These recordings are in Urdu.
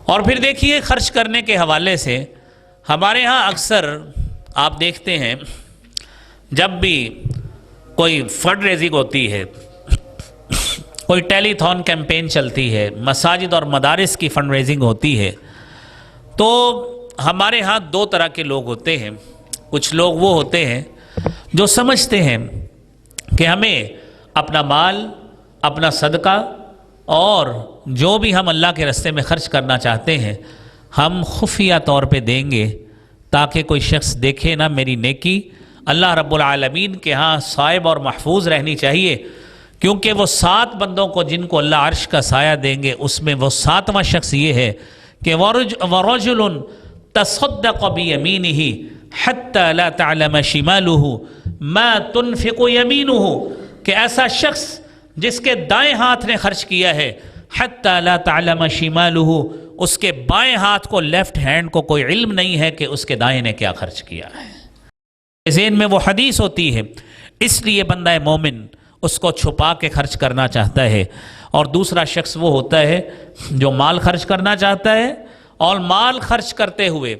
اور پھر دیکھیے خرچ کرنے کے حوالے سے ہمارے ہاں اکثر آپ دیکھتے ہیں جب بھی کوئی فنڈ ریزنگ ہوتی ہے، کوئی ٹیلی تھون کیمپین چلتی ہے، مساجد اور مدارس کی فنڈ ریزنگ ہوتی ہے، تو ہمارے ہاں دو طرح کے لوگ ہوتے ہیں۔ کچھ لوگ وہ ہوتے ہیں جو سمجھتے ہیں کہ ہمیں اپنا مال، اپنا صدقہ اور جو بھی ہم اللہ کے راستے میں خرچ کرنا چاہتے ہیں ہم خفیہ طور پہ دیں گے تاکہ کوئی شخص دیکھے نہ میری نیکی اللہ رب العالمین کے ہاں صائب اور محفوظ رہنی چاہیے، کیونکہ وہ 7 بندوں کو جن کو اللہ عرش کا سایہ دیں گے اس میں وہ 7واں شخص یہ ہے کہ وَرَجُلٌ تَصَدَّقَ بِيَمِينِهِ حَتَّى لَا تَعْلَمَ شِمَالُهُ مَا تُنْفِقُ يَمِينُهُ، کہ ایسا شخص جس کے دائیں ہاتھ نے خرچ کیا ہے حَتَّى لَا تَعْلَمَ شِمَالُهُ، اس کے بائیں ہاتھ کو، لیفٹ ہینڈ کو کوئی علم نہیں ہے کہ اس کے دائیں نے کیا خرچ کیا ہے۔ ذہن میں وہ حدیث ہوتی ہے، اس لیے بندہ مومن اس کو چھپا کے خرچ کرنا چاہتا ہے۔ اور دوسرا شخص وہ ہوتا ہے جو مال خرچ کرنا چاہتا ہے اور مال خرچ کرتے ہوئے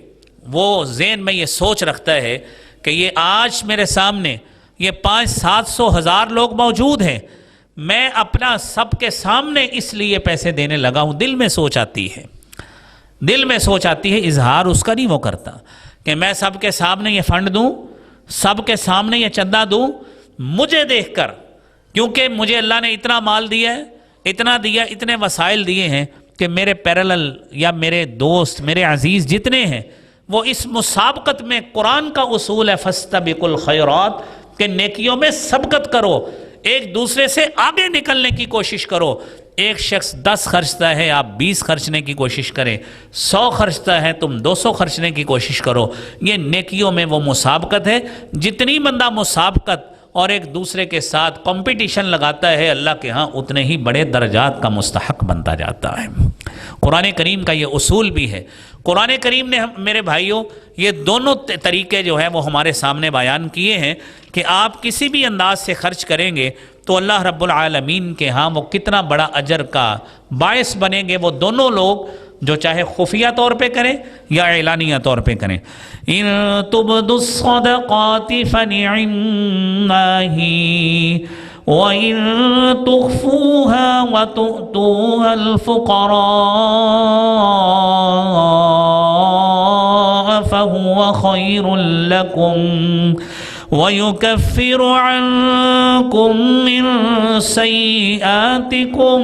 وہ ذہن میں یہ سوچ رکھتا ہے کہ یہ آج میرے سامنے یہ 500-700 لوگ موجود ہیں، میں اپنا سب کے سامنے اس لیے پیسے دینے لگا ہوں۔ دل میں سوچ آتی ہے، دل میں سوچ آتی ہے، اظہار اس کا نہیں وہ کرتا کہ میں سب کے سامنے یہ فنڈ دوں، سب کے سامنے یہ چندہ دوں مجھے دیکھ کر، کیونکہ مجھے اللہ نے اتنا مال دیا ہے، اتنا دیا، اتنے وسائل دیے ہیں کہ میرے پیرلل یا میرے دوست، میرے عزیز جتنے ہیں وہ اس مسابقت میں، قرآن کا اصول ہے فَاسْتَبِقُوا الْخَيْرَاتِ کہ نیکیوں میں سبقت کرو، ایک دوسرے سے آگے نکلنے کی کوشش کرو۔ ایک شخص 10 خرچتا ہے، آپ 20 خرچنے کی کوشش کریں، 100 خرچتا ہے، تم 200 خرچنے کی کوشش کرو۔ یہ نیکیوں میں وہ مسابقت ہے۔ جتنی بندہ مسابقت اور ایک دوسرے کے ساتھ کمپٹیشن لگاتا ہے اللہ کے ہاں اتنے ہی بڑے درجات کا مستحق بنتا جاتا ہے۔ قرآن کریم کا یہ اصول بھی ہے۔ قرآن کریم نے میرے بھائیوں یہ دونوں طریقے جو ہیں وہ ہمارے سامنے بیان کیے ہیں کہ آپ کسی بھی انداز سے خرچ کریں گے تو اللہ رب العالمین کے ہاں وہ کتنا بڑا اجر کا باعث بنیں گے، وہ دونوں لوگ جو چاہے خفیہ طور پہ کریں یا اعلانیہ طور پہ کریں۔ ان تبدوا الصدقات فنعما ہی وَإِن تُخْفُوهَا وَتُؤْتُوهَا الْفُقَرَاءَ فَهُوَ خَيْرٌ لَكُمْ وَيُكَفِّرُ عَنْكُمْ مِنْ سَيِّئَاتِكُمْ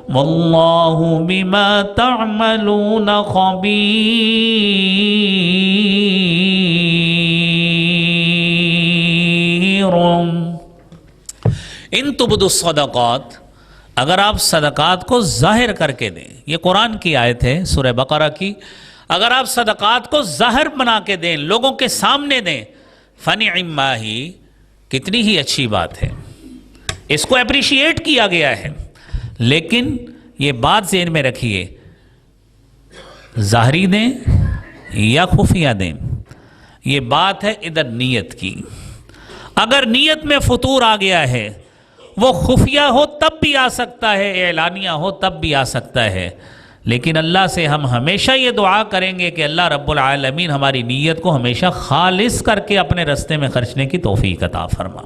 وَاللَّهُ بِمَا تَعْمَلُونَ خَبِيرٌ۔ ان تبدوا الصدقات، اگر آپ صدقات کو ظاہر کر کے دیں، یہ قرآن کی آیت ہے سورہ بقرہ کی، اگر آپ صدقات کو ظاہر بنا کے دیں، لوگوں کے سامنے دیں، فنعما ہی، کتنی ہی اچھی بات ہے، اس کو اپریشیٹ کیا گیا ہے۔ لیکن یہ بات ذہن میں رکھیے، ظاہری دیں یا خفیہ دیں، یہ بات ہے ادھر نیت کی۔ اگر نیت میں فطور آ گیا ہے، وہ خفیہ ہو تب بھی آ سکتا ہے، اعلانیہ ہو تب بھی آ سکتا ہے، لیکن اللہ سے ہم ہمیشہ یہ دعا کریں گے کہ اللہ رب العالمین ہماری نیت کو ہمیشہ خالص کر کے اپنے راستے میں خرچنے کی توفیق عطا فرما۔